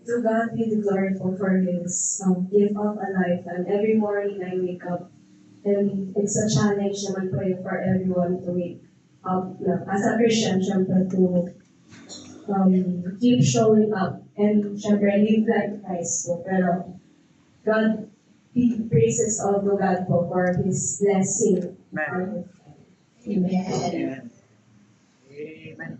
To God be the glory for His gift of a life. And every morning I wake up, and it's a challenge na mag-pray for everyone to wake up. Na, as a Christian, syempre to keep showing up and syempre live like Christ po. Pero God, He praises all to God po for His blessing. Amen. Amen. Amen.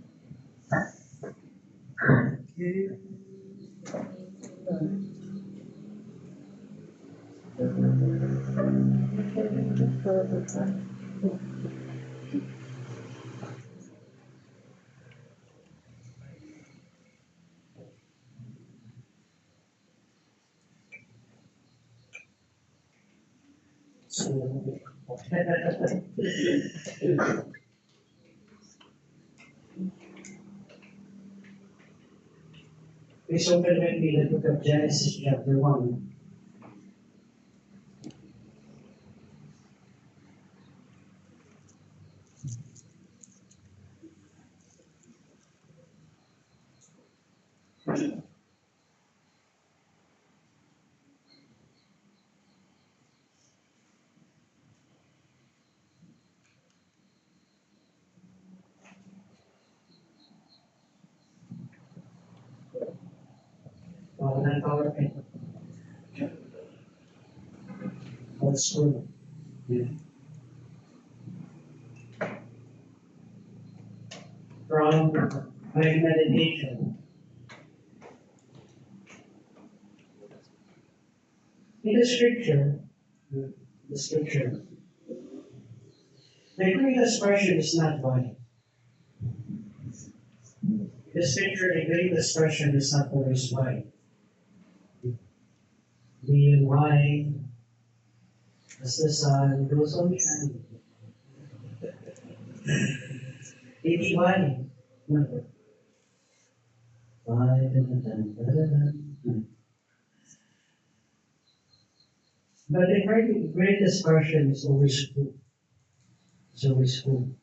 Please open with me the book of Genesis chapter 1. Walang PowerPoint. Old school. Yeah. From my meditation. In the scripture, the greatest question is not why. The scripture, the greatest question is not always why. The why as the sun goes on shining. The why. No. Why? But the greatest question is always who. It's always who.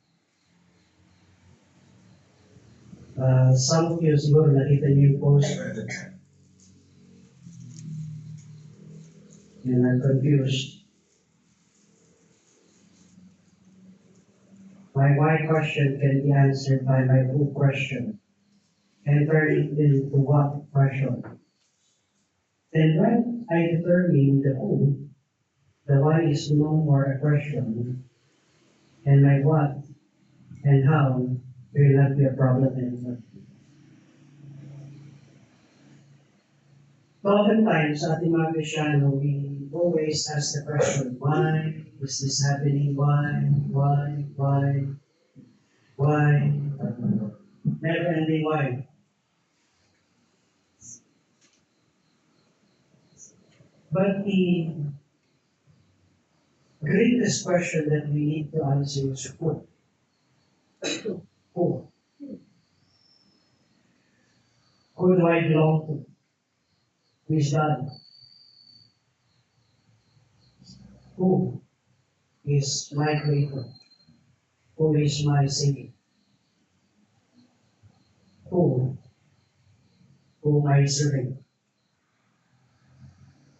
Some of you siguro nakita niyo yung post and are confused. My why question can be answered by my who question. Enter into what question. And when I determine the who, the why is no more a question, and my what and how will not be a problem anymore. Oftentimes, sa ating mga Kristiyano, we always ask the question, why is this happening? Why? Never ending why. But the greatest question that we need to answer is who? Who? Who do I belong to? Who is God? Who is my Creator? Who is my Savior? Who am I serving?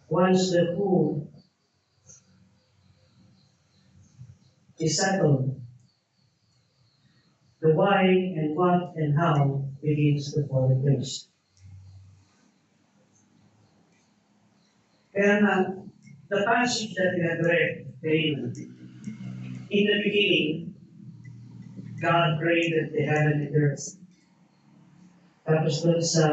Once the who is settled, the why and what and how begins to fall in place. Kaya the passage that we have read, in the beginning, God created the heaven and earth. Tapos doon sa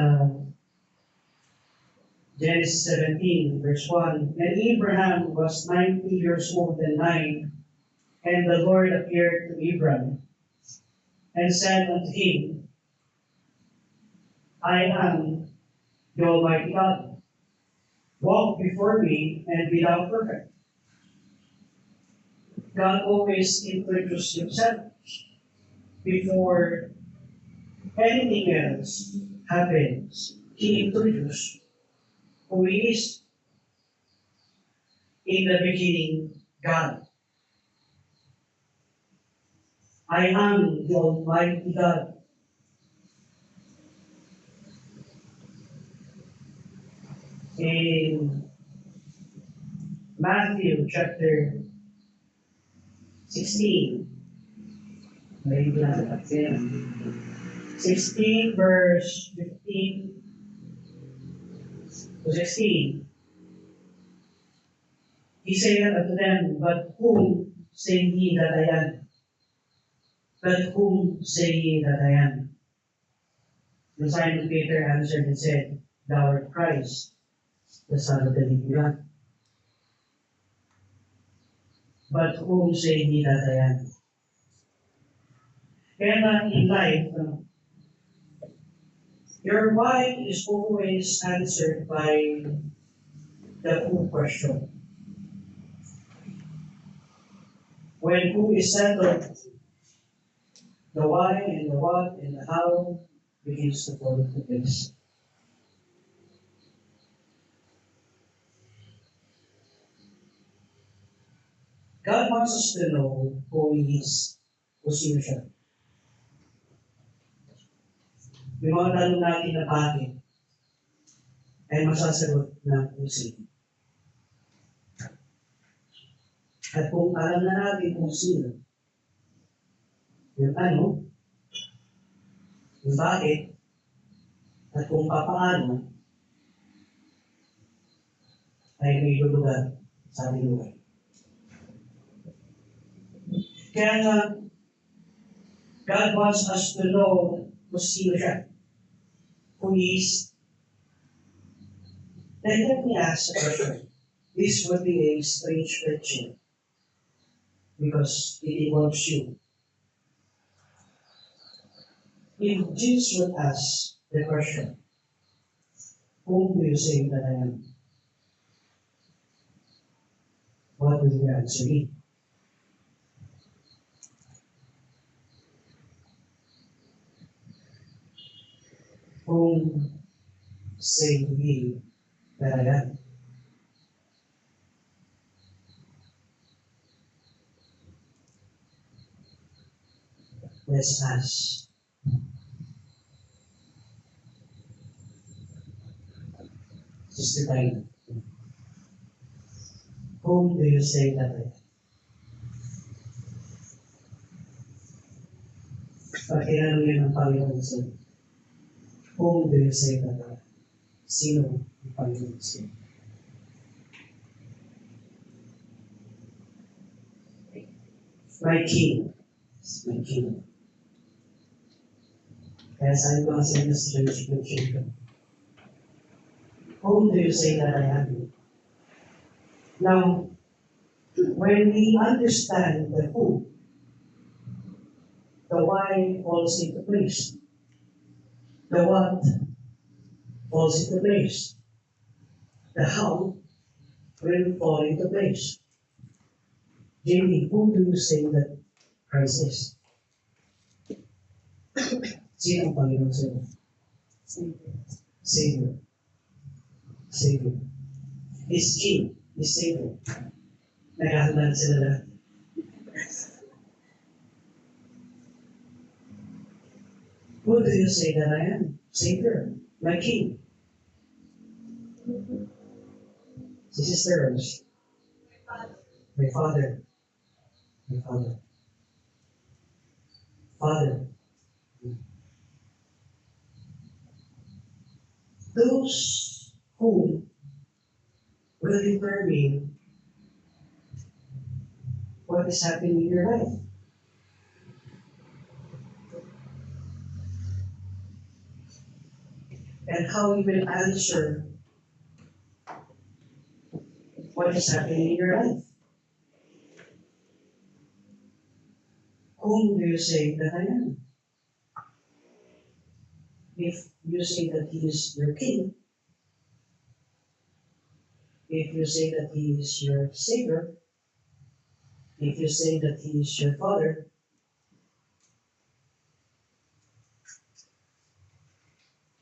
Genesis 17, verse 1, and Abraham was 90 years old and 9, and the Lord appeared to Abraham and said unto him, I am the Almighty God. Walk before me and be thou perfect. God always introduced himself before anything else happens. He introduced who he is. In the beginning, God. I am the Almighty God. In Matthew chapter 16, maybe not again. 16 verse 15 to 16. He said unto them, but whom say ye that I am? But whom say ye that I am? And Simon Peter answered and said, Thou art Christ, the Son of the living God. But whom say ye that I am? And in life, your why is always answered by the who question. When who is settled, the why and the what and the how begins to fall into place. God wants us to know who He is, kung sino siya. Yung mga tanong natin na bakit, ay masasagot ng pusin. At kung alam na natin kung sino, yung ano, yung bakit, at kung papaano, ay may lulugan sa ating lugar. Kaya nga, God wants us to know kung sino siya, who He is. Then let me ask a question. This would be a strange question because it involves you. If Jesus would ask the question, whom do you say that I am? What will you answer me? Whom say ye that I am? Let's ask. Sister Diana, whom do you say that I am? Pag tinanong yan ng Panginoon sa'yo, whom do you say that I am? Sino ang Panginoon sa'yo? My King. My King. Kaya sabi ko nga sa inyo sa strange ko, whom do you say that I am? Now, when we understand the who, the why falls into place. The what falls into place. The how will fall into place. Jamie, who do you say that Christ is? Sino ang Panginoon sa'yo? Savior. Savior. He's King. He's Savior. Naghahandaan sila lahat. Who do you say that I am? Savior. My King. Si Sister Rose. My Father. My Father. Father. Those who will determine what is happening in your life. And how you will answer what is happening in your life. Whom do you say that I am? If you say that He is your King, if you say that He is your Savior, if you say that He is your Father,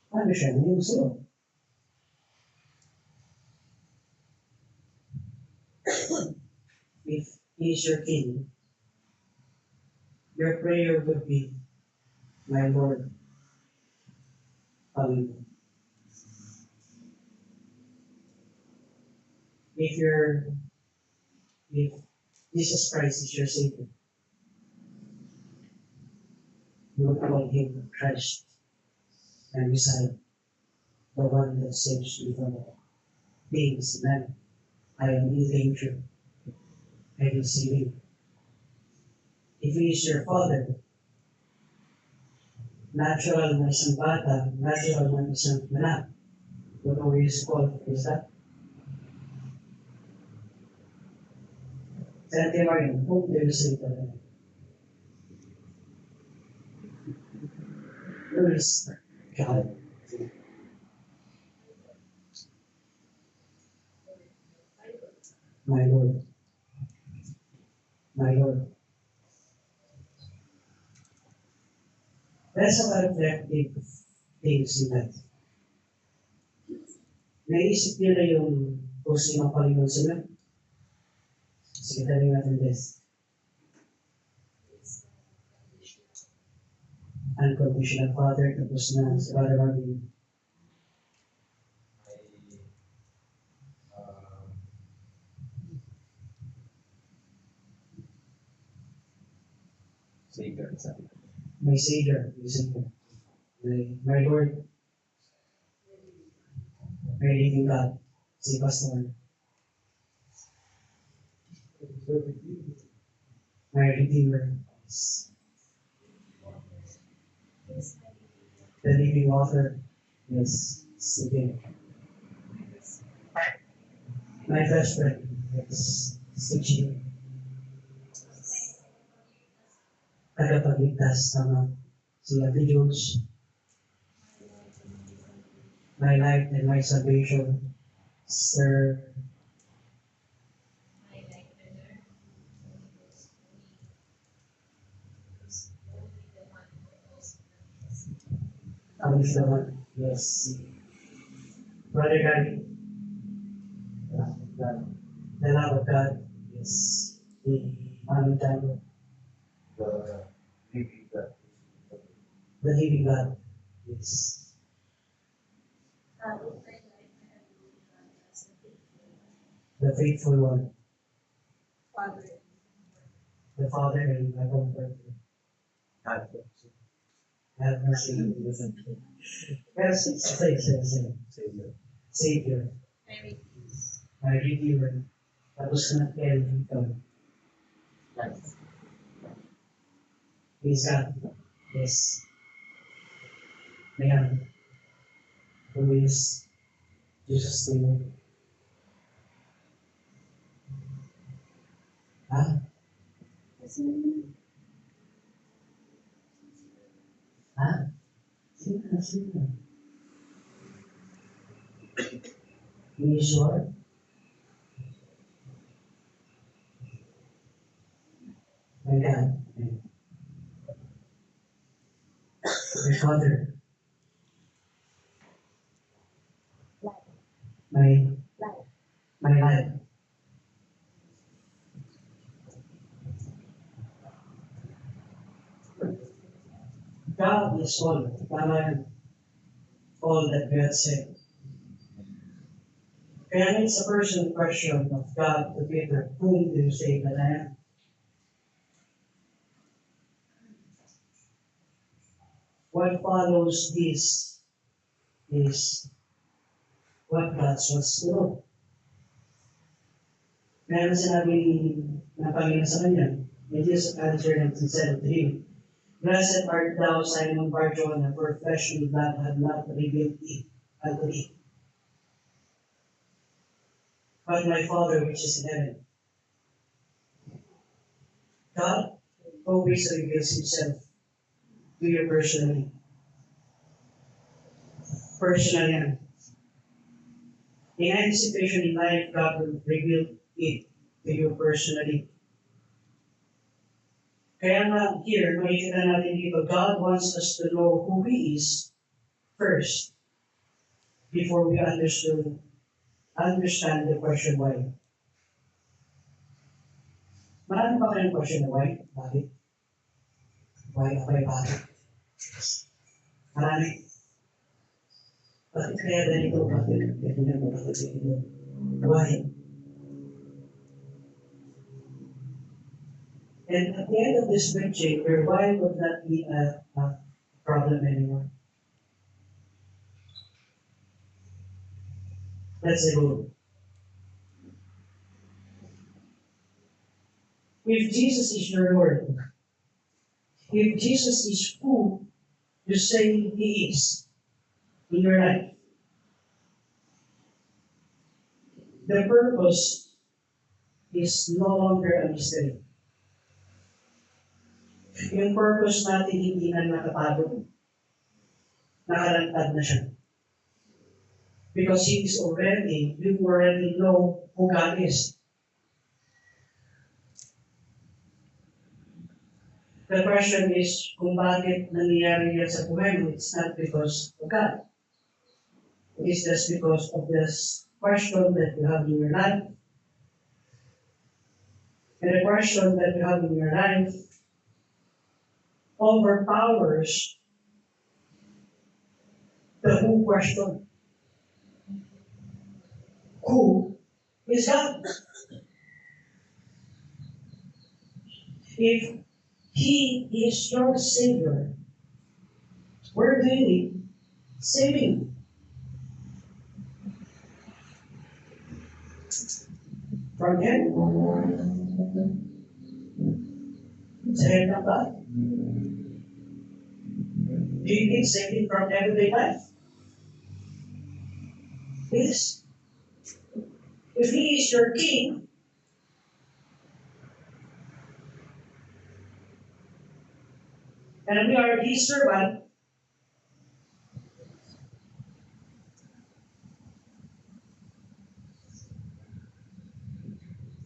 ano siya na yung sa'yo? If He is your King, your prayer would be, my Lord, Panginoon. If Jesus Christ is your Savior, you would call Him Christ and Messiah, the one that saves you from all beings, man. I am in danger. I will save you. If He is your Father, natural na isang bata, natural na isang anak, what always called is that? Santi Marian, whom do you say that? Who is God? My Lord. My Lord. That's about reflective things in life. Naisip nila yung kung sino ang Panginoon sila. Sige, tayo natin this. Unconditional Father, tapos na sa Father Marvin. My Savior, my Lord, my living God, si Pastor, my Redeemer, the living author, yes, sige. My best friend, yes, si Gio, tagapagligtas, tama, si Ate George, my life and my salvation, Sir, Alice naman, yes, Brother Gary, the love of God, yes, the Amitano, the living God, yes, the faithful one, Father. the Father and the Comforter. Have mercy. Yes, say. Savior, my Redeemer, tapos na carry ikaw. Praise God. Yes. Ayan. Who is Jesus to you? Ha? Ha? Sino? You sure? My God. My Father. My life. God is all. Tama yan. All that God said. Kaya it's a personal question of God to Peter, whom do you say that I am? What follows this is what God wants to know. Kaya sinabi ng Panginoon sa kanya, and Jesus answered and said to him, Blessed art thou, Simon Bar-Jonah, for flesh and blood have not revealed it unto thee, but my Father which is in heaven. God always reveals himself to you personally. Personally. In anticipation in life, God will reveal it to you personally. Kaya nga here, makikita natin dito, God wants us to know who He is first before we understand the question why. Marami pa kayong question na why? Bakit? Why? Bakit? Marami. Bakit kaya ganito? Bakit? Bakit? Why? And at the end of this preaching, your why would not be a problem anymore. That's the goal. If Jesus is your Lord, if Jesus is who you say He is in your life, the purpose is no longer a mystery. Yung purpose natin hindi na nakapagod. Nakalantad na siya. Because you already know who God is. The question is, kung bakit nangyayari yan sa buhay mo, it's not because of God. It is just because of this question that you have in your life. And the question that you have in your life overpowers the who question. Who is God? If He is your Savior. We're doing saving. From Him. Sa hand ng God. Do you need saving from everyday life? Yes. If He is your King, and we are His servant,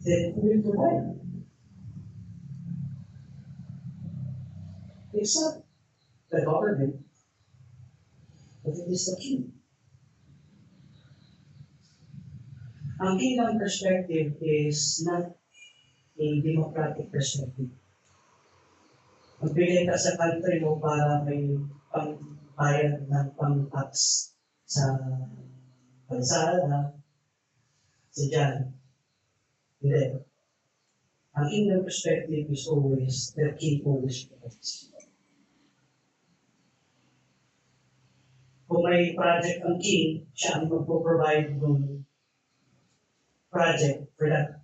then He will provide. It's not the government, but it is the King. Ang kingdom perspective is not a democratic perspective. Magbigay ka sa country mo para may pangbayad ng pang-tax sa kalsada, sa dyan. Hindi. Ang kingdom perspective is always the King always provides. Kung may project ang King, siya ang magpo-provide ng project for that.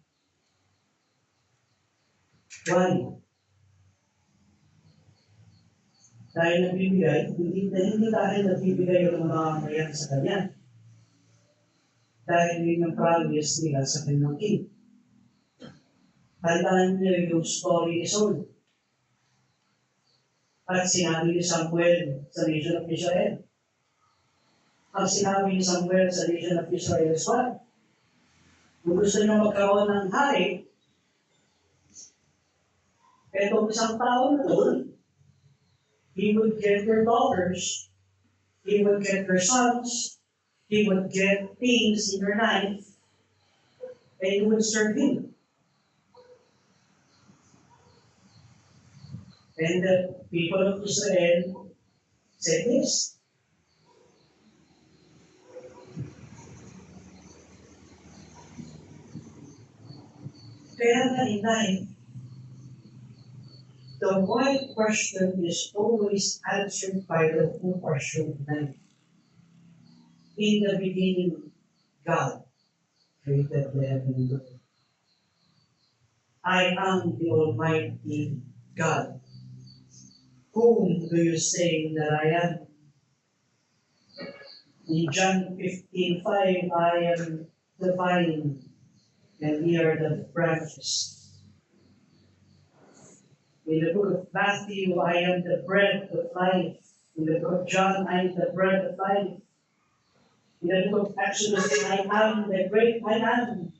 Why? Dahil nagbibigay, hindi dahil nagbibigay yung mga mayan sa kanya. Dahil yun ang promise nila sa kanyang King. Tandaan niyo yung story ni Saul. At sinabi ni Samuel sa nation of Israel. Ang sinabi ni Samuel sa nation of Israel is what? Kung gusto niyo magkaroon ng hari, etong isang tao na doon, he would get your daughters, he would get your sons, he would get things in your life, and you would serve him. And the people of Israel said this. Kaya nga inay, the why question is always answered by the who question nine. In the beginning, God created the heaven and the earth. I am the Almighty God. Whom do you say that I am? In John 15:5, I am the vine, and ye are the branches. In the book of Matthew, I am the bread of life. In the book of John, I am the bread of life. In the book of Exodus, I am the great I am.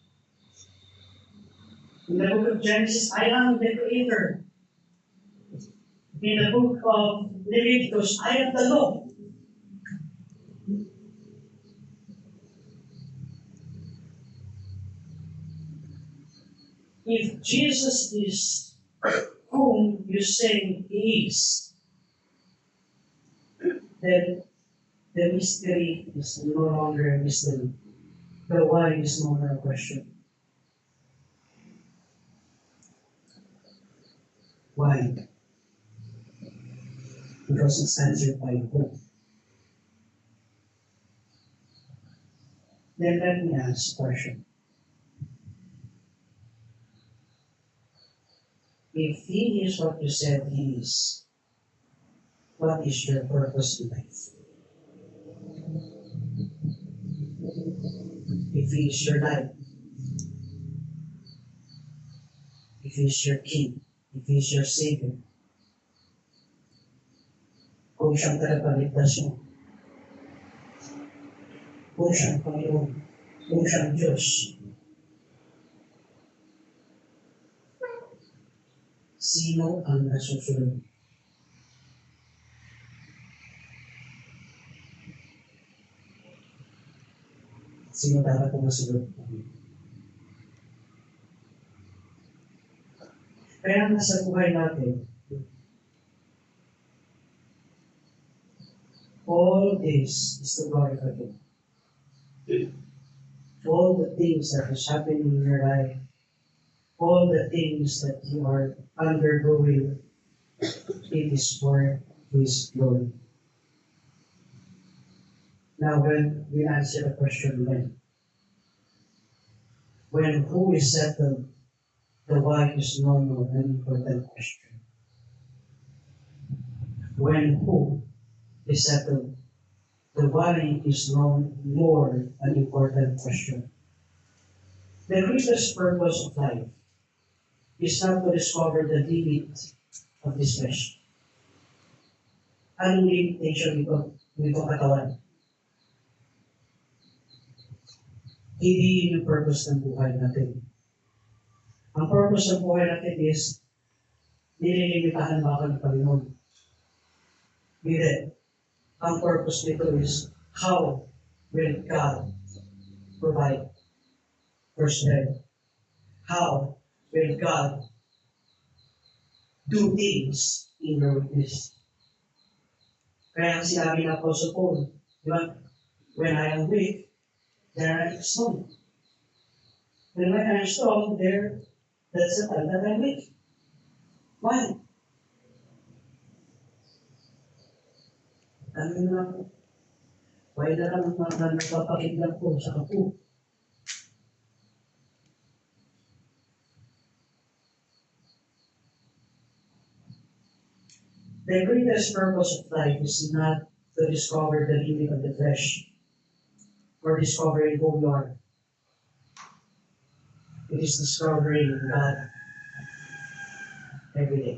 In the book of Genesis, I am the creator. In the book of Leviticus, I am the law. If Jesus is whom you say he is, then the mystery is no longer a mystery. The why is no longer a question. Why? Because it's answered by who. Then let me ask a question. If he is what you said he is, what is your purpose in life? If he is your life, if he is your king, if he is your savior, kung siyang tagapagligtas mo, kung siyang Panginoon, kung siyang Diyos, sino ang nasusunod? Sino dapat ang masunod? Kaya nga sa buhay natin, all this is to glorify Him. All the things that is happening in your life, all the things that you are undergoing, It is for His glory. Now, when we answer the question when who is settled, the why is no more an important question. When who is settled, the why is no more an important question. The greatest purpose of life is not to discover the limit of this flesh. Anong limitation nito katawan? Hindi yun yung purpose ng buhay natin. Ang purpose ng buhay natin is nililimitahan ba ako ng Panginoon? Hindi. Ang purpose nito is how will God provide first bread? How will God do things in your weakness? Kaya ang sinabi ng Apostle Paul, di ba? When I am weak, there I am strong. When I am strong, that's the time that I'm weak. Why? Ano na ako? Why na lang ang mga nagpapakinggan ko sa kapo? The greatest purpose of life is not to discover the limit of the flesh or discovering who we are. It is discovering God every day.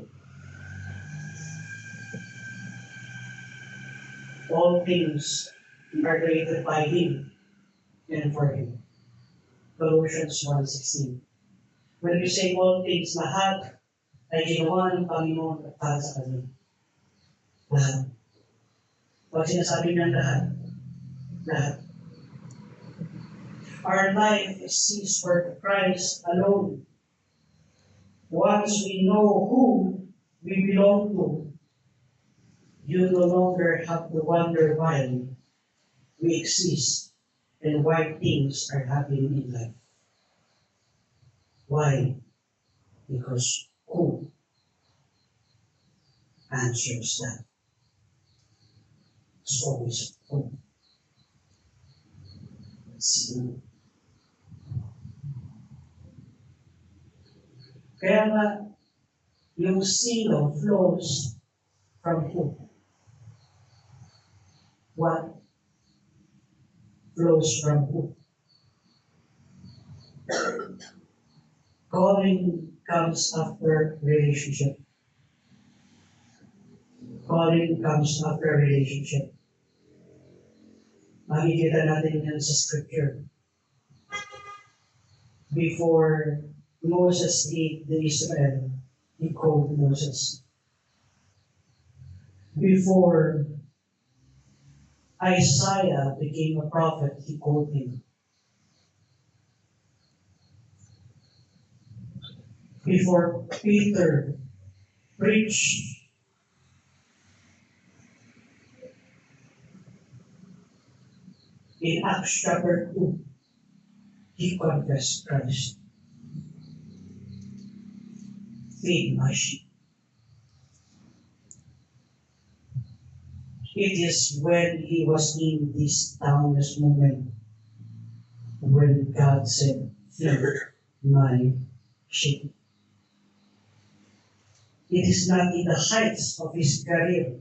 All things are created by Him and for Him. Colossians 1:16. When we say all things, lahat ay ginawa ng Panginoon at para sa Kanya. Lahat. Pag sinasabi ng lahat. Our life is seized for Christ alone. Once we know who we belong to, you no longer have to wonder why we exist and why things are happening in life. Why? Because who answers that? It's always who. Sino? Kaya nga, yung sino flows from who? What flows from who? Calling comes after relationship. Calling comes after relationship. Makikita natin yan sa scripture. Before Moses led the Israel, he called Moses. Before Isaiah became a prophet, he called him. Before Peter preached, in Acts chapter 2, he confessed Christ. Feed my sheep. It is when he was in this downest moment when God said, feed my sheep. It is not in the heights of his career.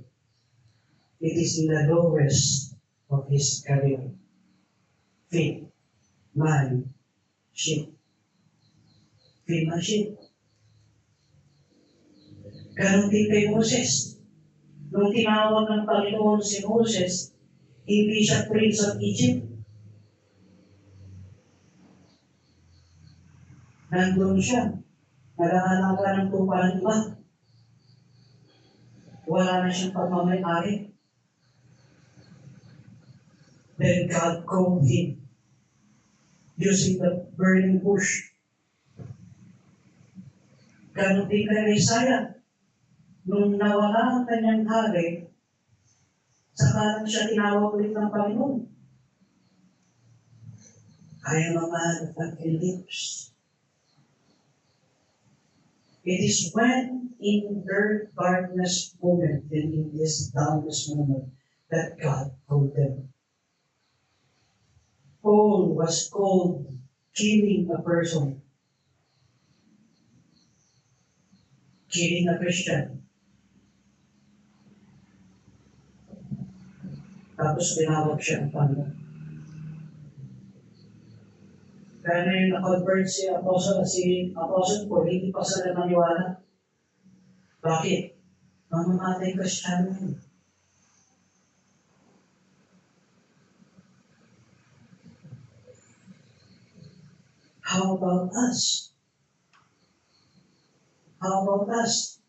It is in the lowest of his career. Feed my sheep. Feed my sheep. Ganon din kay Moses. Nung tinawag ng Panginoon si Moses, hindi siya Prince of Egypt. Nandun siya. Nag-aalaga ng tupa ng iba. Wala na siyang pagmamayari. Then God called him using the burning bush. Ganon din kay Isaiah. Nung nawala ang kanyang hari, saka lang siya tinawag ulit ng Panginoon. I am a man of unclean lips. It is when in their darkness moment and in this darkness moment that God called them. Paul was called killing a person, killing a Christian. Tapos tinawag siya ng Panginoon. Kaya ngayon na-convert si Apostle Paul, hindi pa sila maniwala. Bakit? Mamamatay Kristiyano yun. How about us? How about us?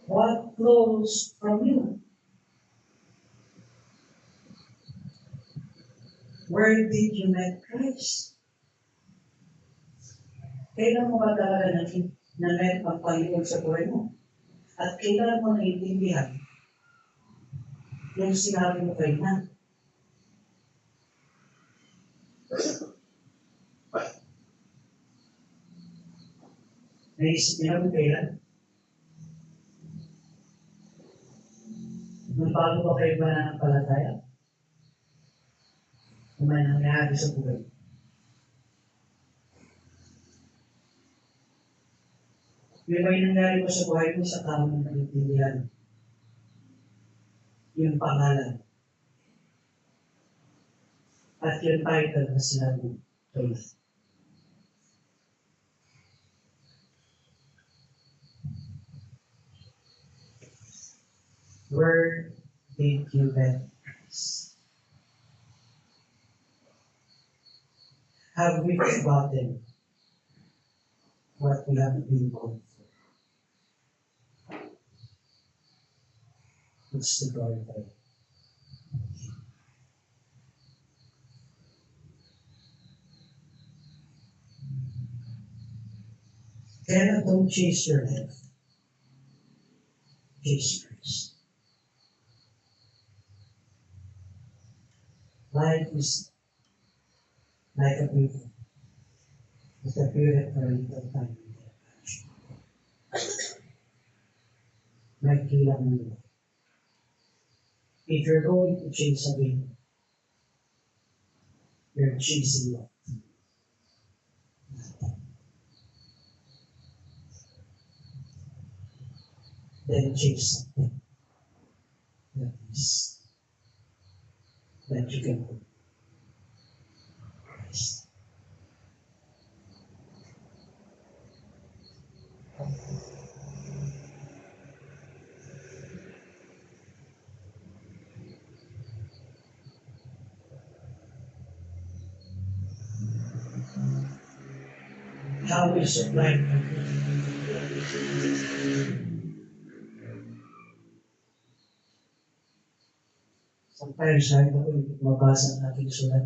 What flows from you? Where did you meet Christ? Kailan mo ba talaga na-met ang Panginoon sa buhay mo? At kailan mo naiintindihan yung sinabi mo kay na? Naisip niya kung kailan? Nung bago ba kayo mananampalataya? Kung may nangyari sa buhay. May nangyari mo sa buhay mo sa tao ng naiintindihan. Yung pangalan. At yung title na sinabi faith. Where did you get Christ? Have we forgotten what we have been called for? It's the glorify. Kaya don't chase your life. Chase Christ. Life is like a people. It's a period for a little time. May kilang nila. If you're going to chase a wind, you're chasing what? Then chase something that you can do. Christ. How we supply sometimes kahit ako hindi mabasa ang aking sulat.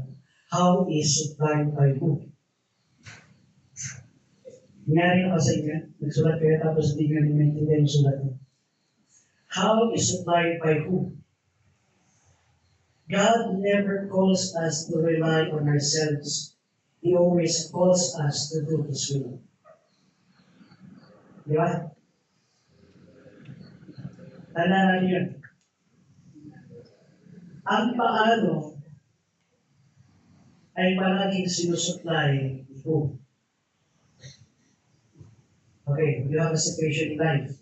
How is supplied by who? Nangyari na kasi nga, nagsulat kayo tapos hindi nga naintindihan yung sulat niyo. How is supplied by who? God never calls us to rely on ourselves. He always calls us to do His will. Di ba? Tandaan niyo yun. Ang paano ay palaging sinusupply ito. Okay, you have a situation in life.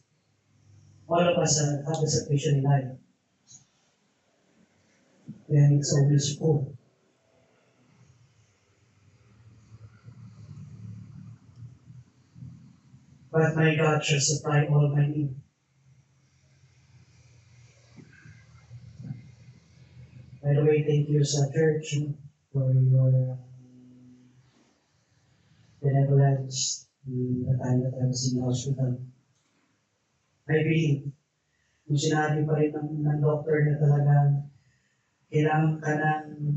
All of us have a situation in life. And it's always full. But my God shall supply all my need. By the way, thank you sa church for your benevolence in the time that I was in the hospital. I believe, kung sinabi pa rin ng doctor na talaga kailangan ka ng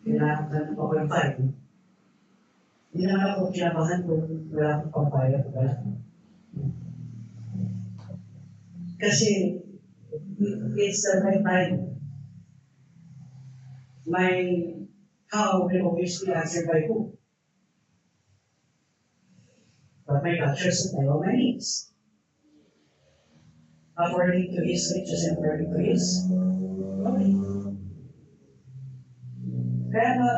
kailangan ka ng 2.5. Hindi naman ako kinabahan kung wala akong pampayag. Kasi it's the right time. My how will always be answered by who? But my culture is to pay all my needs. According to his riches and according to his glory. Kaya nga,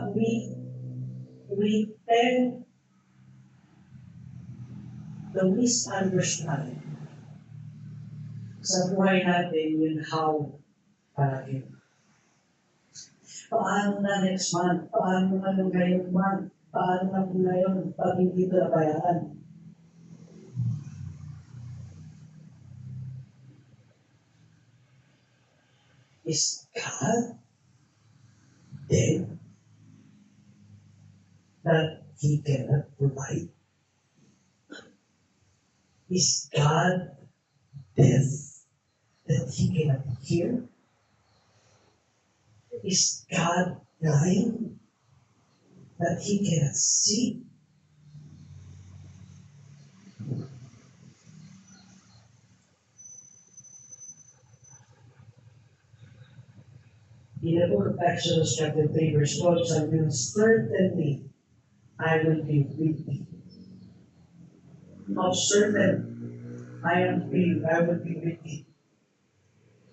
we tend to misunderstand sa buhay natin yun how palagi. Paano na next month? Paano na yung ngayong month? Paano na kung ngayon pag hindi ito nabayaan? Is God dead that He cannot provide? Is God deaf that He cannot hear? Is God blind that He cannot see? In the book of Exodus chapter 3 verse 12, sabi niya, certainly I will be with thee. Not certain I will be with thee.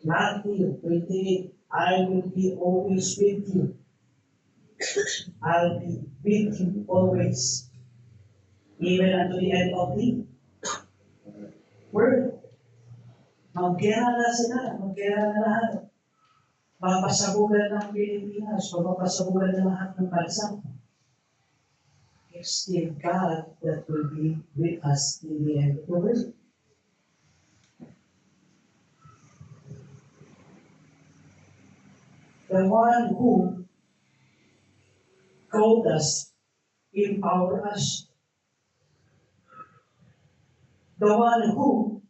Matthew 28, I will be always with you. I'll be with you always. Even unto the end of the world. Magkira na sila, magkira na lahat. Papasabugan ng Pilipinas, papasabugan ng lahat ng bansa. It's still God that will be with us in the end of the world. The one who called us, empower us. The one who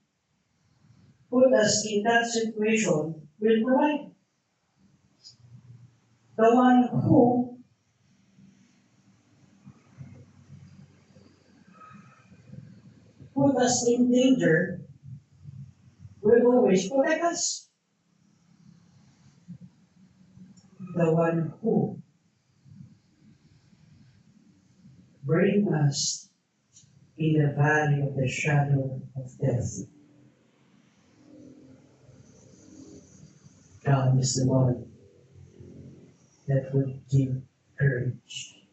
put us in that situation will provide. The one who put us in danger will always protect us. The one who bring us in the valley of the shadow of death. God is the one that would give courage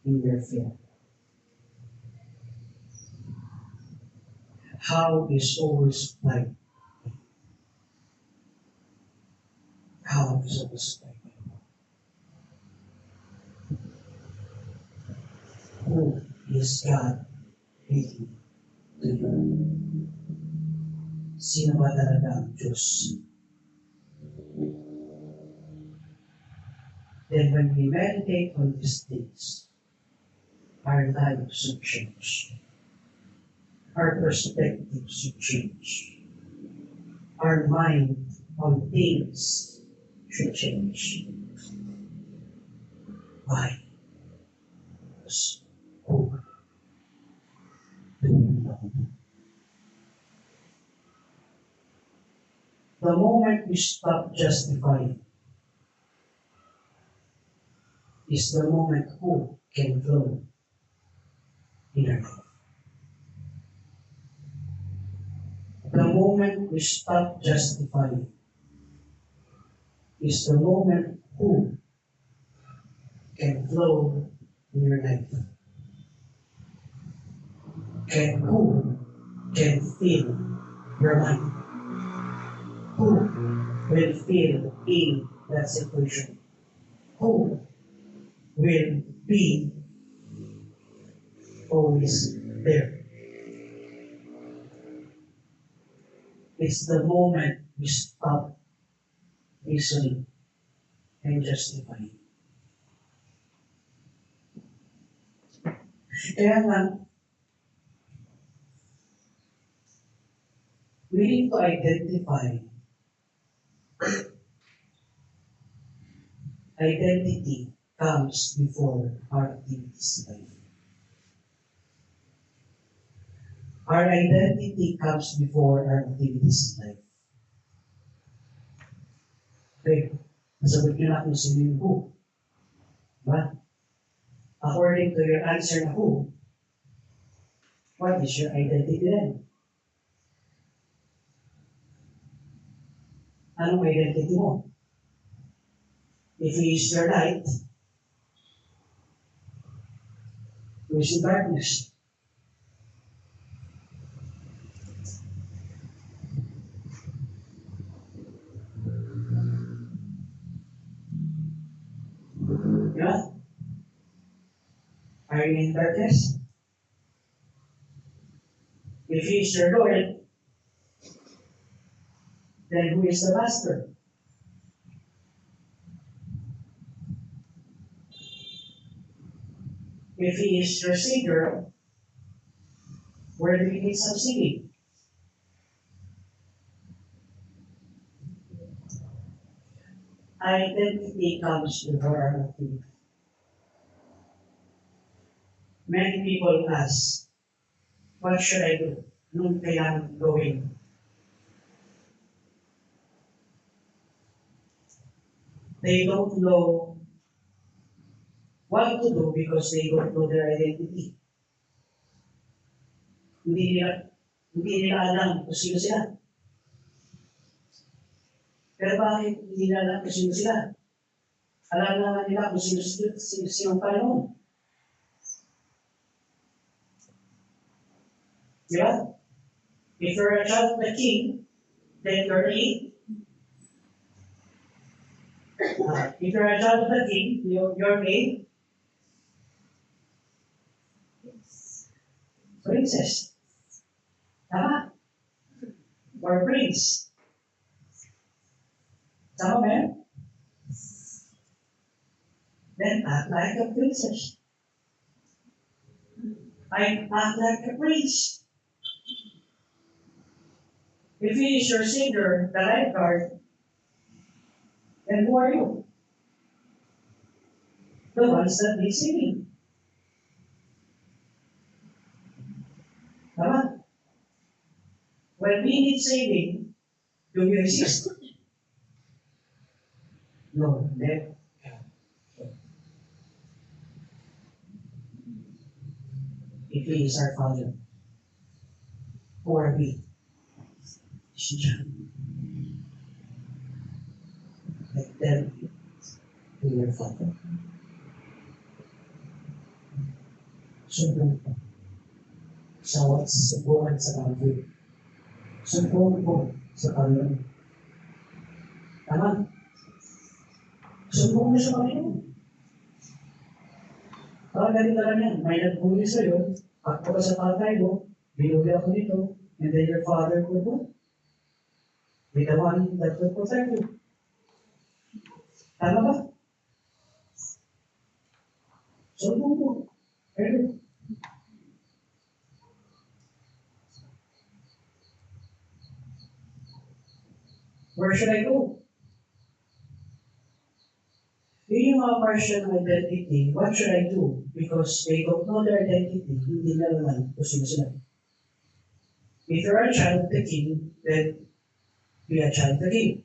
in your fear. How is always like? How is always like? Who is God speaking to you? Sino ba talaga ang Diyos? Then when we meditate on these things, our lives should change. Our perspective should change. Our mind on things should change. Why? Because who do we know? The moment we stop justifying is the moment who can flow in our life. The moment we stop justifying is the moment who can flow in your life. Who can fill your mind? Who will fill in that situation? Who will be always there? It's the moment we stop reasoning and justifying. Kaya nga, we need to identify identity comes before our activities in life. Our identity comes before our activities in life. Okay, nasagot nyo na kung sino yung who. Diba? according to your answer na who, what is your identity then? Anong identity mo? If He is your light, who is in darkness? Yeah? Are you in darkness? If He is your Lord, then who is the Master? If He is your Savior, where do you need some singing? Identity comes before our activity. Many people ask, what should I do? Anong kailangan gawin? They don't know what to do because they don't know their identity. Hindi nila alam kung sino sila. Pero bakit hindi nila alam kung sino sila? Alam naman nila kung sino ang Panginoon. Di ba? If you're a child of the King, then you're a if you're a child of the King, you're a princess. Tama? Or prince. Tama ba yan? Then act like a princess. I act like a prince. If He is your Savior, the lifeguard, then who are you? The ones that need saving. Tama? When we need saving, do we resist? No, never. If He is our Father, who are we? Si John. Like them, to your Father. Sumbong ko subukan sa Panginoon. Sumbong ko sa Panginoon. Tama? Sumbong mo sa Panginoon. Parang ganito lang yan. May nagbuli sa'yo, akto ka sa tatay mo, binuli ako dito, and then your father will go. Be the one that will protect you. Tama ba? Sumbong mo. Pero, where should I go? Yung mga partial identity, what should I do? Because they don't know their identity, hindi na naman kung sino sila. If you're a child of the King, then be a child of the King.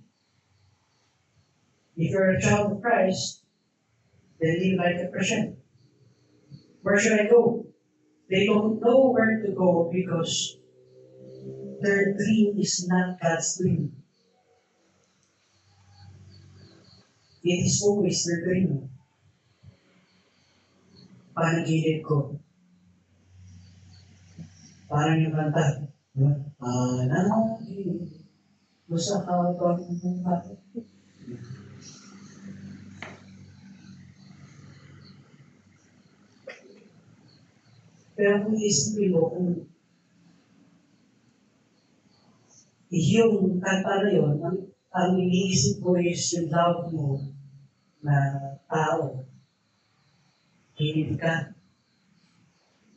If you're a child of Christ, then live like a Christian. Where should I go? They don't know where to go because their dream is not God's dream. It is always their dream. Panaginip ko. Parang yung kanta. Panaginip ko sa habang buhay. Pero kung isipin mo, kung yung kanta na yun, ang iniisip ko is yung love mo na tao. Hindi ka.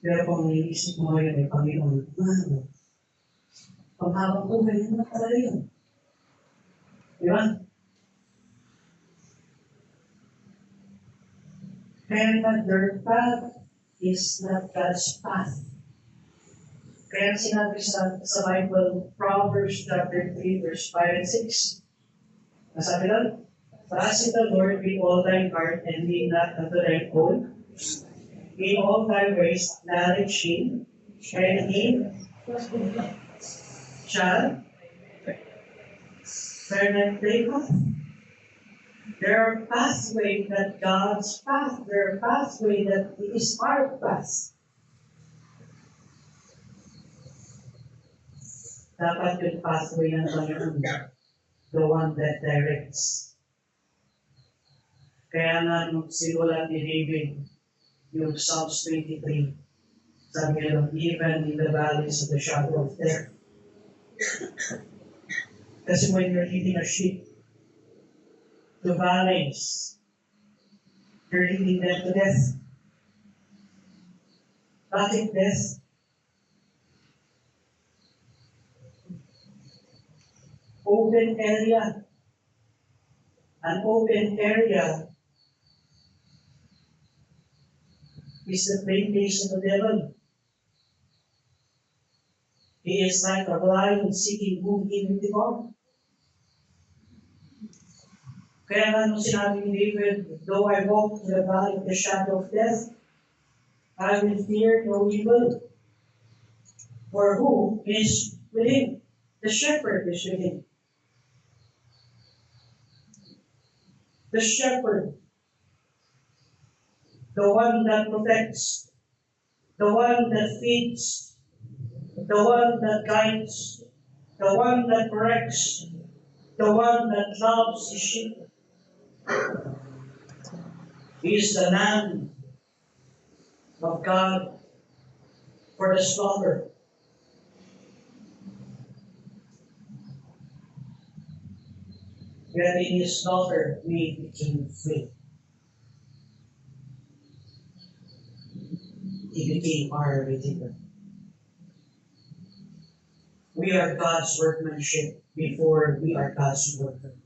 Pero kung iniisip mo yun ay Panginoon, panghabang buhay mo na talaga yun. Di ba? Kaya their path is not God's path. Kaya sinabi sa Bible, Proverbs chapter 3, verse 5 and 6. Nasabi lang, trust in the Lord with all thine heart and lean not unto thine own. In all thy ways acknowledge him, and he shall direct thy path. There are pathways that God's path. There are pathways that is our path. Dapat yung pathway ng Panginoon, the one that directs. Kaya nga nung sinulat ni David, yung Psalms 23, sabi niya, even in the valleys of the shadow of death. Kasi when you're leading a sheep to valleys, you're leading them to death. Bakit death? Open area. An open area is the place of the devil. He is like a lion seeking whom he may devour. Kaya nga nung sinabi ni David, though I walk through the valley of the shadow of death, I will fear no evil. For who is with him? The shepherd is with him. The shepherd, the one that protects, the one that feeds, the one that guides, the one that corrects, the one that loves his sheep. He is the Lamb of God for the slaughter. Yet in his slaughter we became free. He became our Redeemer. We are God's workmanship before we are God's worker.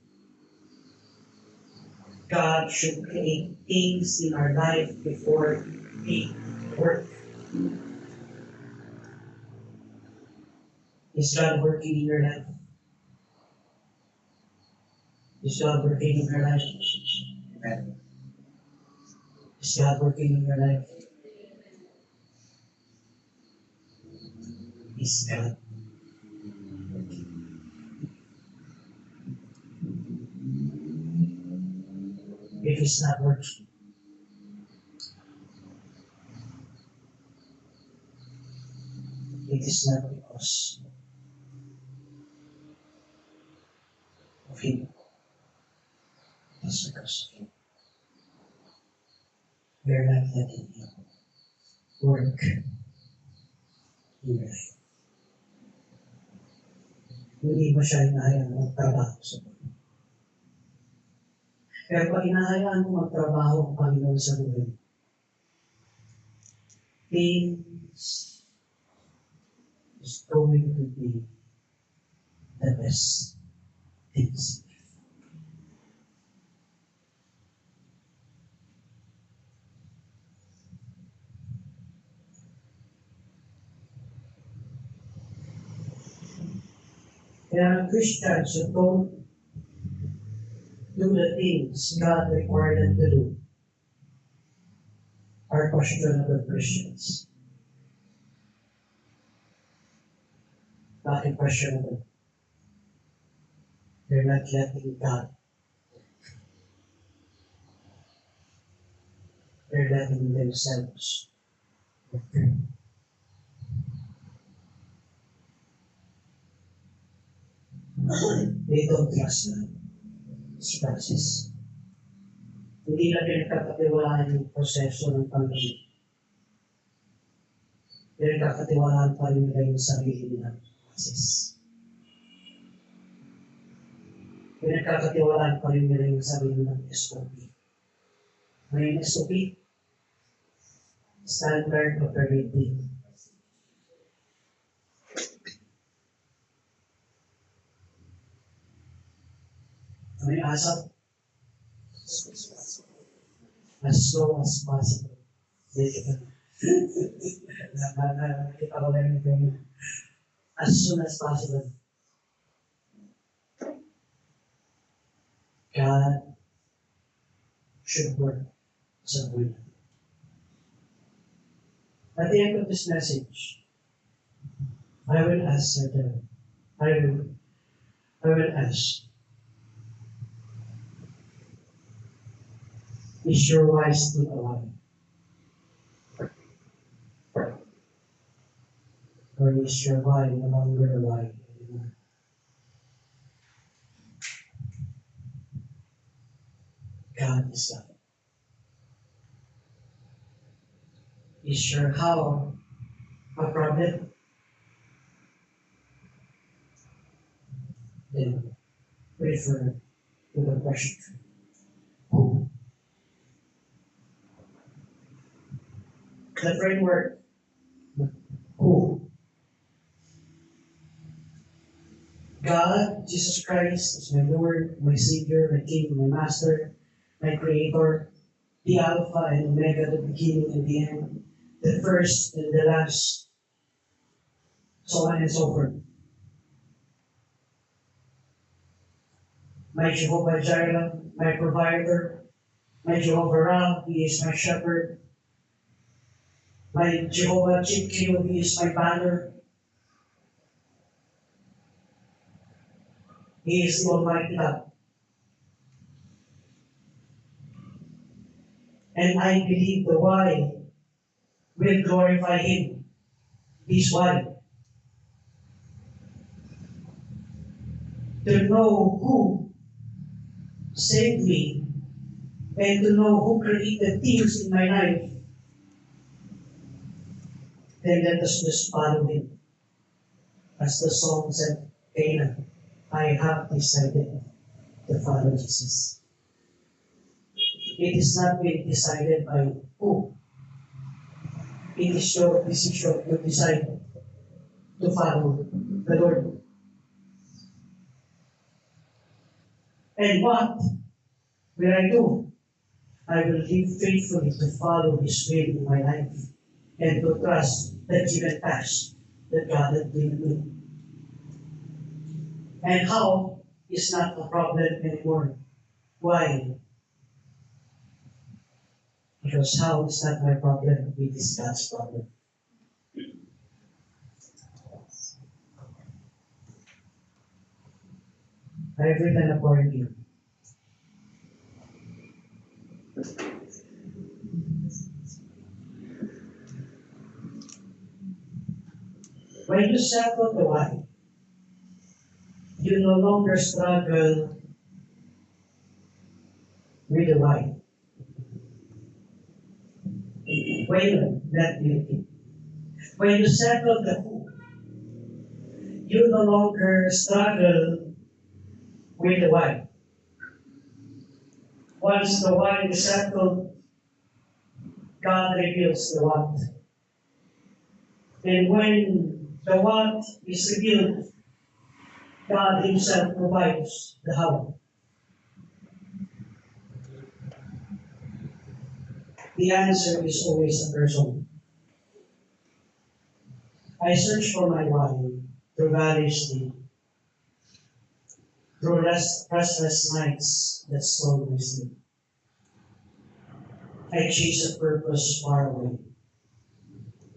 God should create things in our life before we work. Is God working in your life? Is God working in your life? Amen. Is God working in your life? Is God working? If it's not working, it is not because of Him. It's because of Him. We are not letting Him work in your life. Hindi mo siya hinahayaan magtrabaho sa buhay. Kaya pag hinahayaan mo magtrabaho ang Panginoon sa buhay, things is going to be the best things. Kaya Christians who don't do the things God required them to do are questionable Christians. Bakit questionable? They're not letting God. They're letting themselves work. They don't trust God. It's process. Hindi na pinagkakatiwalaan yung proseso ng Panginoon. Pinagkakatiwalaan pa rin nila yung sarili nila process. Pinagkakatiwalaan pa rin nila yung sarili ng SOP. May SOP, Standard Operating. May asap, as slow as possible. Nakita ko lang yung as soon as possible. God should work sa buhay. At the end of this message, I will ask Sir I will ask, is your wife still alive? Or is your wife no longer alive anymore? God is love. Is your how a problem? Then refer to the question. Who? The framework. Who? God, Jesus Christ, is my Lord, my Savior, my King, my Master, my Creator, the Alpha and Omega, the beginning and the end, the first and the last, so on and so forth. My Jehovah Jireh, my provider, my Jehovah Ra, He is my shepherd, my Jehovah Chidkenu, He is my banner, He is the Almighty God. And I believe the why will glorify Him. This why. To know who saved me and to know who created things in my life, then let us just follow Him. As the song said, Canaan, I have decided to follow Jesus. It is not being decided by who. It is your decision to decide to follow the Lord. And what will I do? I will live faithfully to follow His will in my life and to trust the given task that God has given me. And how is not a problem anymore. Why? Because how is not my problem, it is God's problem. I have written a point here. When you settle the why, you no longer struggle with the why. When that guilty. When you settle the who, you no longer struggle with the why. Once the why is settled, God reveals the what. And when the what is revealed, God Himself provides the how. The answer is always a person. I search for my why through various days, through restless nights that stole my sleep. I chase a purpose far away,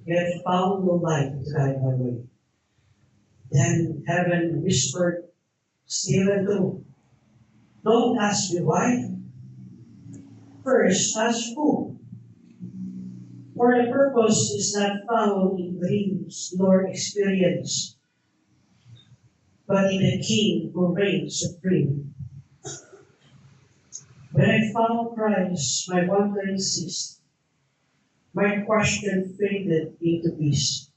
yet found no light to guide my way. Then heaven whispered, still and true, don't ask me why. First, ask who. For the purpose is not found in dreams nor experience, but in the King who reigns supreme. When I found Christ, my wandering ceased. My question faded into peace.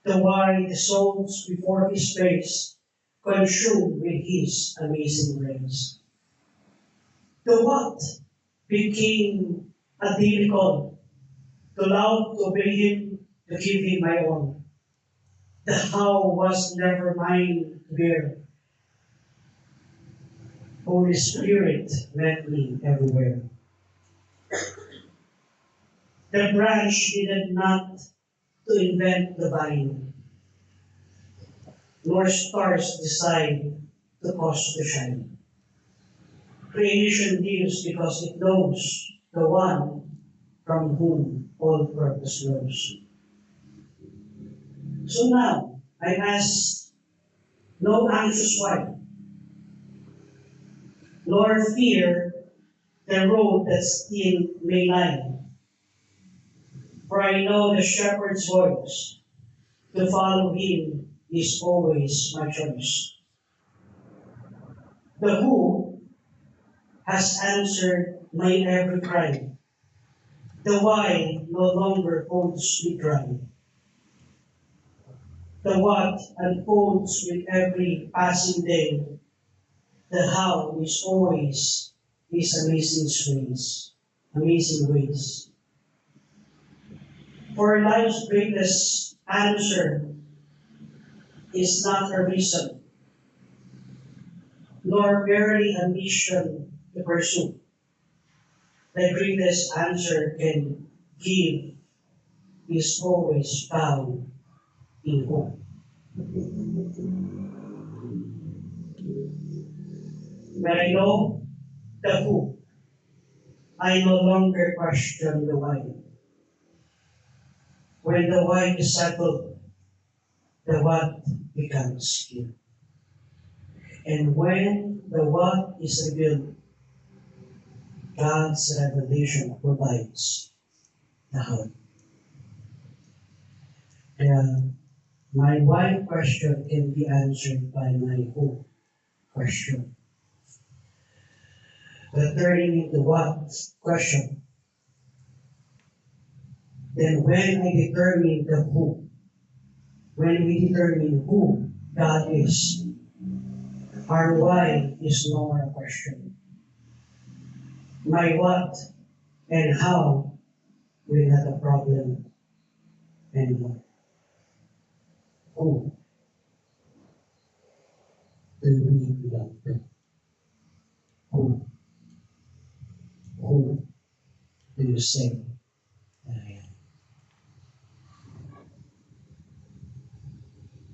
The why the souls before His face, consumed with His amazing grace. The what became a daily call, to love, to obey Him, to give Him my own. The how was never mine to bear. Holy Spirit met me everywhere. The branch needed not to invent the vine, nor stars decide to cause to shine. Creation lives because it knows the one from whom all purpose flows. So now, I ask no anxious wife, nor fear the road that still may lie. For I know the shepherd's voice. To follow him is always my choice. The who has answered my every cry. The why no longer holds me dry. The what unfolds with every passing day. The how is always his amazing ways. For life's greatest answer is not a reason, nor barely a mission to pursue. The greatest answer can give is always found in hope. When I know the who, I no longer question the why. When the why is settled, the what becomes clear. And when the what is revealed, God's revelation provides the how. The my why question can be answered by my who question. The turning into what question. Then when I determine the who, when we determine who God is, our why is no more a question. My what and how will not a problem anymore. Who do we belong to? Who? Who do you say that I am?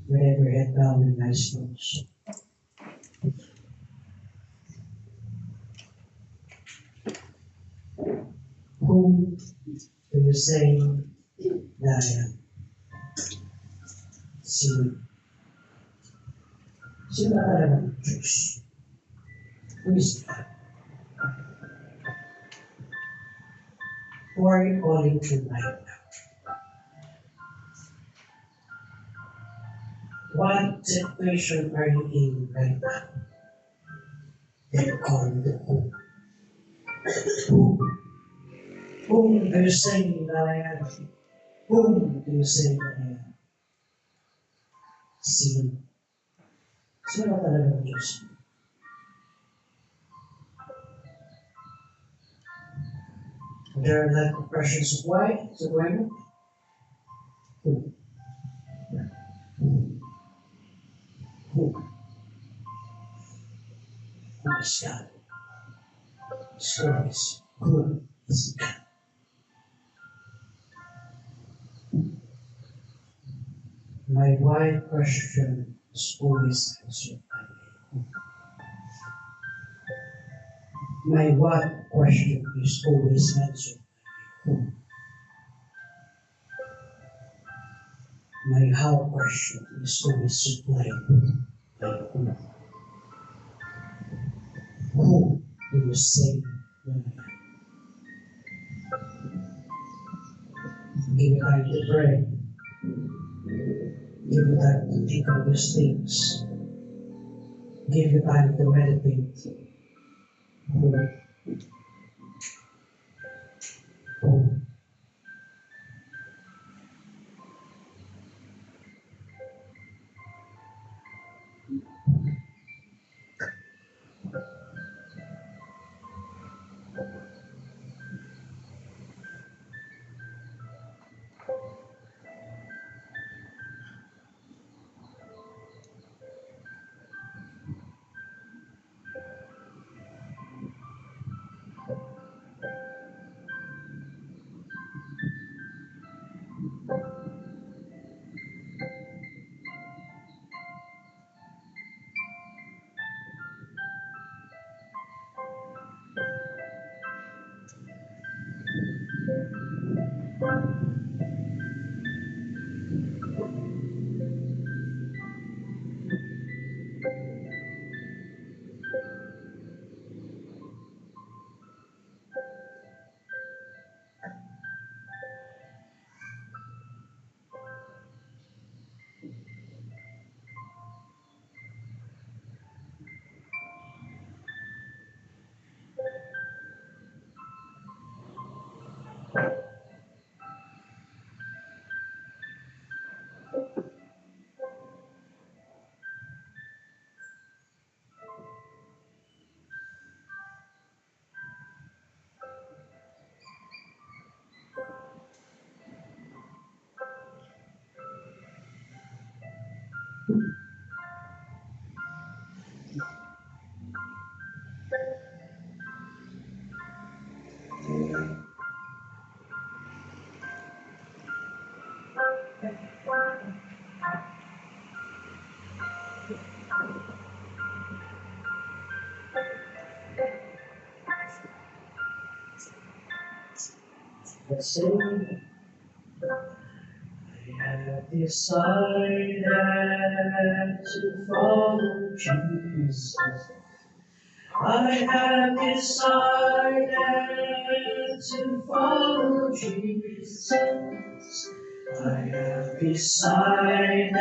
With every head bowed and eyes closed. Who do you say that I am? Sino ba talagang Diyos? Who is God? Who are you calling to right now? What situation are you in right now? Then call the who. Who? Whom do you say that I am? Whom do you say that I am? Sino? Sino ba talagang Diyos? There are not questions of why, so when? Who? Who? Who is God? Stories. Who is God? My why question is always answered by who. My what question is always answered by who. My how question is always supplied by who. Who do you say when I am? Give you time to pray. Give you time to think of these things. Give you time to meditate. Who? Who? Let's sing. I have decided to follow Jesus. I have decided to follow Jesus. I have decided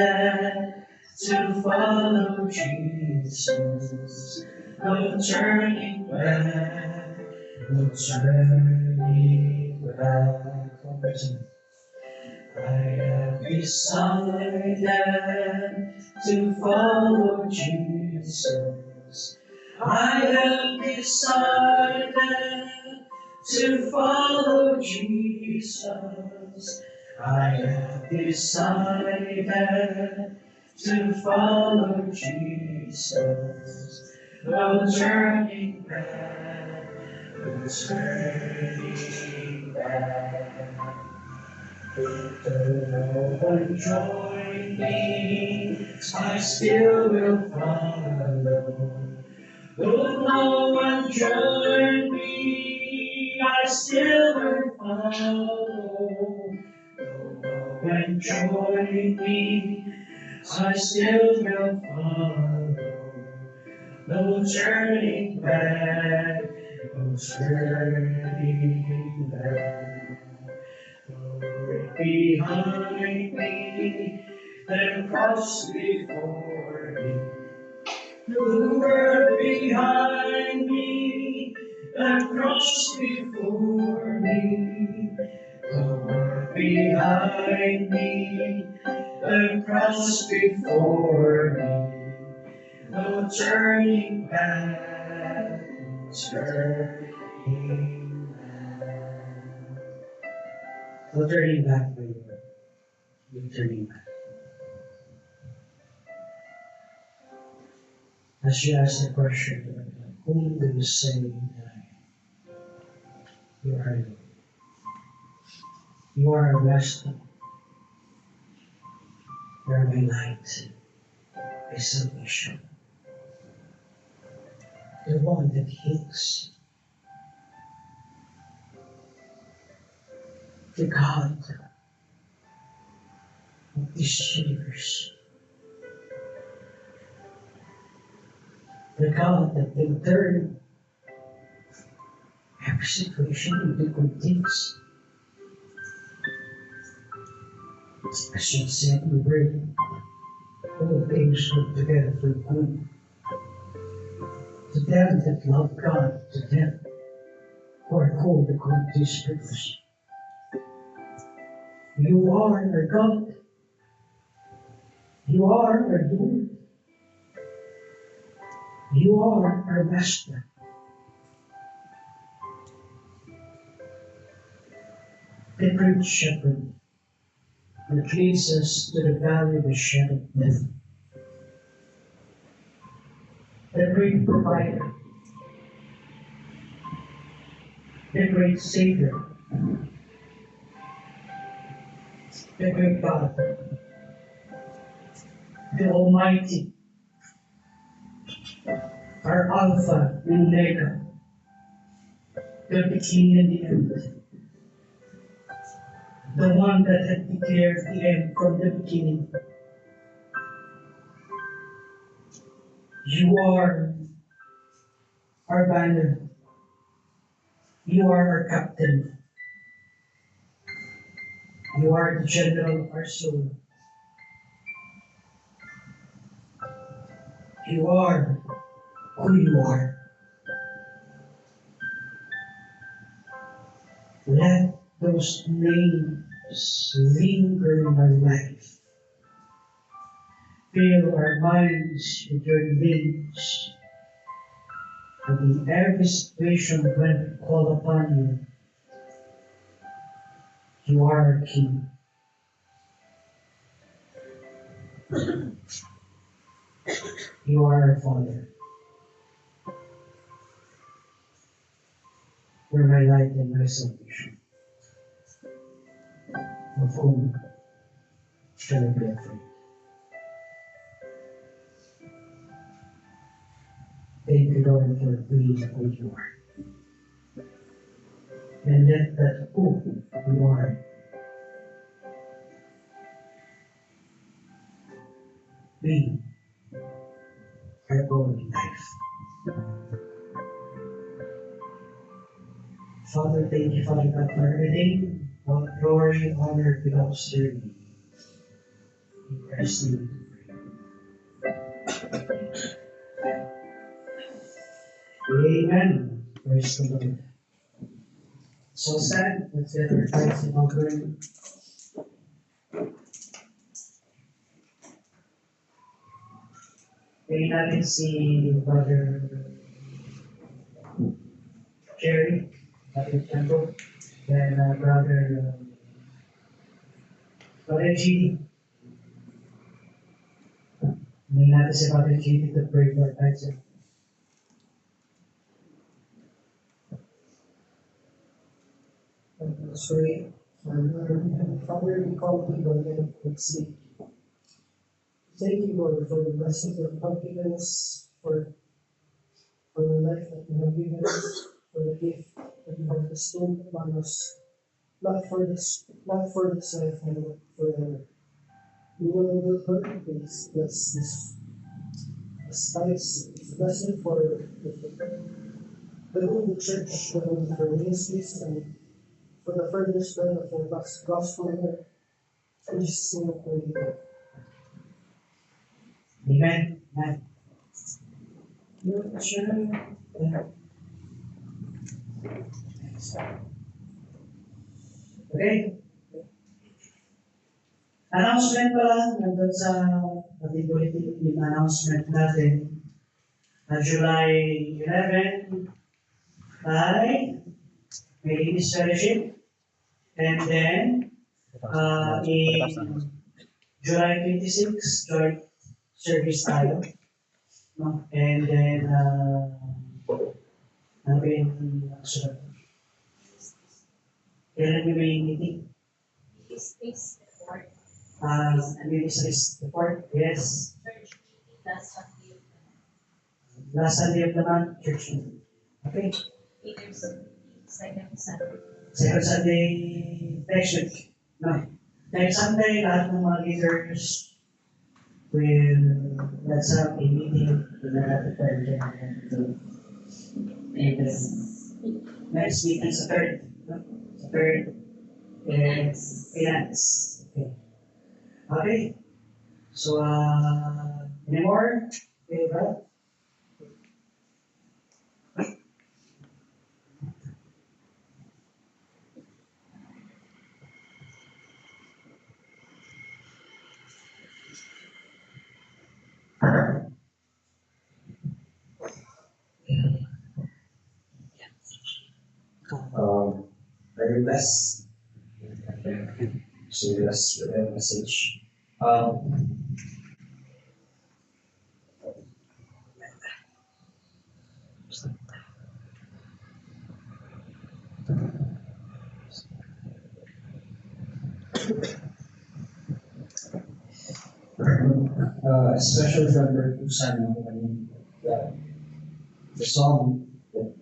to follow Jesus. No turning back, no turning back. I have decided to follow Jesus. I have decided to follow Jesus. I have decided to follow Jesus. No turning back, no turning back. Though no one join me, I still will follow. Though no one join me, I still will follow. Though no one join me, I still will follow. No turning back, no turning back. Lord, behind me, and cross before me. The word behind me, and cross before me. The word behind me, and cross before me. No turning back, no turning back. No turning back, my Lord. No turning back. As you ask the question, whom do you say that you are? You are a master. You are my light, my salvation. The one that heals. The God of this universe. The God that can turn every situation into good things. As you said in the word, all things work together for good. To them that love God, to them who are called according to His purpose. You are our God. You are our Lord. You are our Master. The great shepherd that leads us to the valley of the shadow of death. The great provider. The great Savior. The great God. The Almighty. Our Alpha and Omega. The beginning and the end. The one that had declared the end from the beginning. You are our banner. You are our captain. You are the general of our soul. You are who you are. Let those names linger in our life. Fill our minds with your names. And in every situation when we call upon you, you are our King. You are our Father. You're my light and my salvation. Of whom shall I be afraid? Thank you, Lord, for being who you are. And let that who you are be our goal in life. Father, thank you, Father God, for everything. All glory, honor belongs to your name. In Christ's name. Amen. Praise the Lord. So sad. Let's get our tithes and offering. May natin si Brother Jerry, Brother Temple, and Brother G. May natin si Brother G to pray for our tithes and Sorry, Father, we come to you again and say, thank you, Lord, for the blessings that you have given us, for the life that you have given us, for the gift that you have bestowed upon us, not for this life, but forever. We will do good things. Bless this thanks, this blessing for the whole church, the whole for ministries, and for the further spread of your gospel here. In Jesus' name we pray. Amen. Amen. Okay. Announcement pala, nandun sa ating bulletin, yung announcement natin na July 11 ay may Ladies Fellowship, and then in July 26, joint service tayo. No? And then, ano ba yung sulat? Kailan may meeting? Space report. Ministries report? Yes. Church meeting last Sunday. Last Sunday of the month, church meeting. Okay. Leaders second Sunday. Second Sunday next week. No. Next Sunday, lahat ng mga leaders let's have a meeting with the Secretary General. And then next week is the third. No? The third. Finance. Okay. Okay. So, any more? Okay, right? Very blessed. So let's read the message. Especially from the Simon, the song that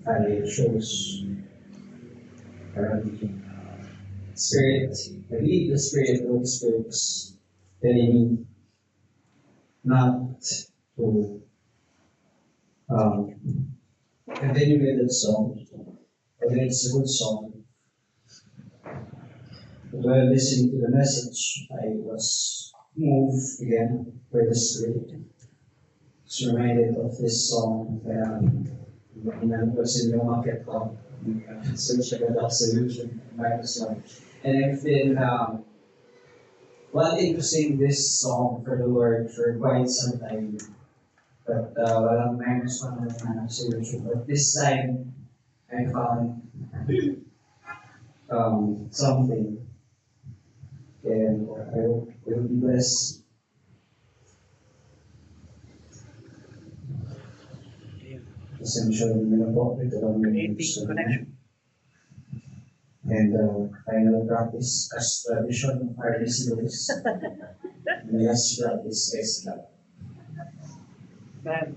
I chose the Spirit, I believe the Spirit of the Spirits telling me not to continue with that song, but it's a good song. But while listening to the message, I was moved again by the Spirit. I was reminded of this song was in the market club, search for the solution, minus one. And I've been wanting to sing this song for the Lord for quite some time. But walang minus one na solution. But this time, I found something. And I hope it will be blessed. Essential nyo na po. Ito lang yung gusto nyo. And final practice as tradition, RDC Lewis. The last practice is that. Man.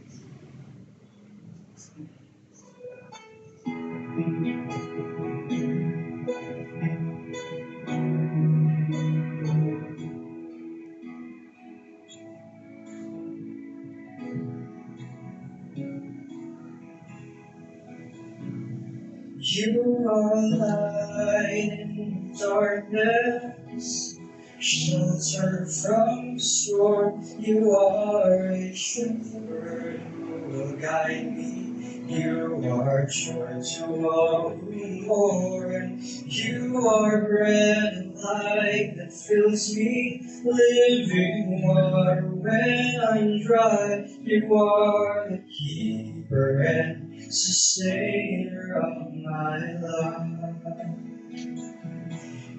You are light in darkness, shelter from the storm. You are a shepherd who will guide me. You are joy to all who mourn. You are bread and light that fills me, living water when I'm dry. You are the keeper and sustainer of my life.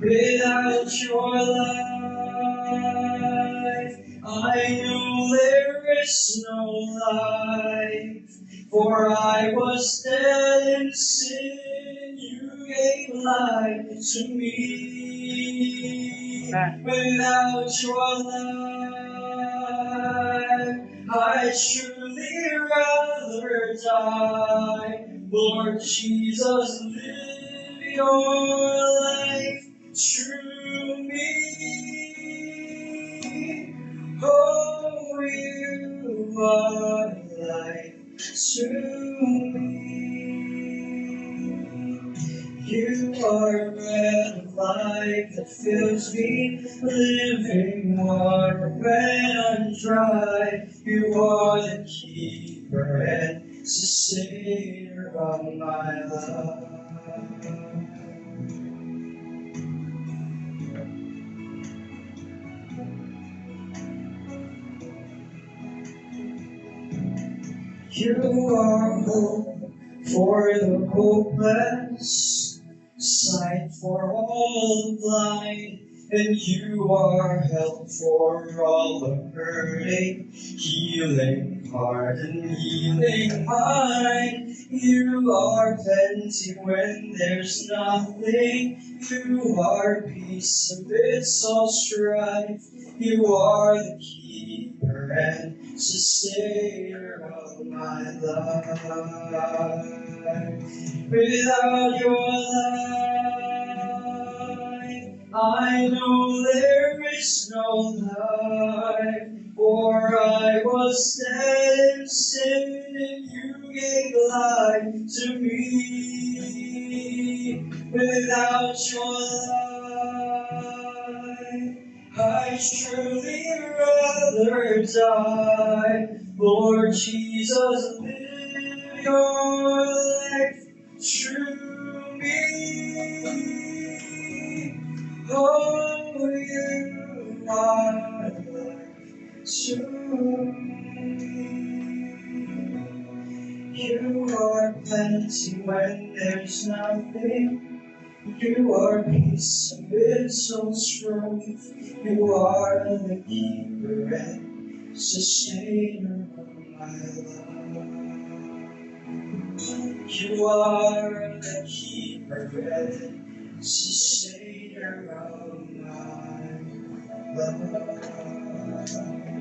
Without your life, I know there is no life. For I was dead in sin, you gave life to me. Without your life, I truly rather die. Lord Jesus, live your life through me. Oh, you are life to me. You are bread of life that fills me, living water when I'm dry. You are the keeper and sustainer of my life. You are hope for the hopeless, sight for all the blind, and you are help for all the hurting, healing heart and healing mind. You are plenty when there's nothing. You are peace amidst all strife. You are the keeper and sustainer of my life. Without your life, I know there is no life. For I was dead in sin, and you gave life to me. Without your life, I truly rather die. Lord Jesus, live your life through me. Oh, you are life to me. You are plenty when there's nothing. You are peace amidst all strife. You are the keeper and sustainer of my life. You are the keeper and sustainer of my life.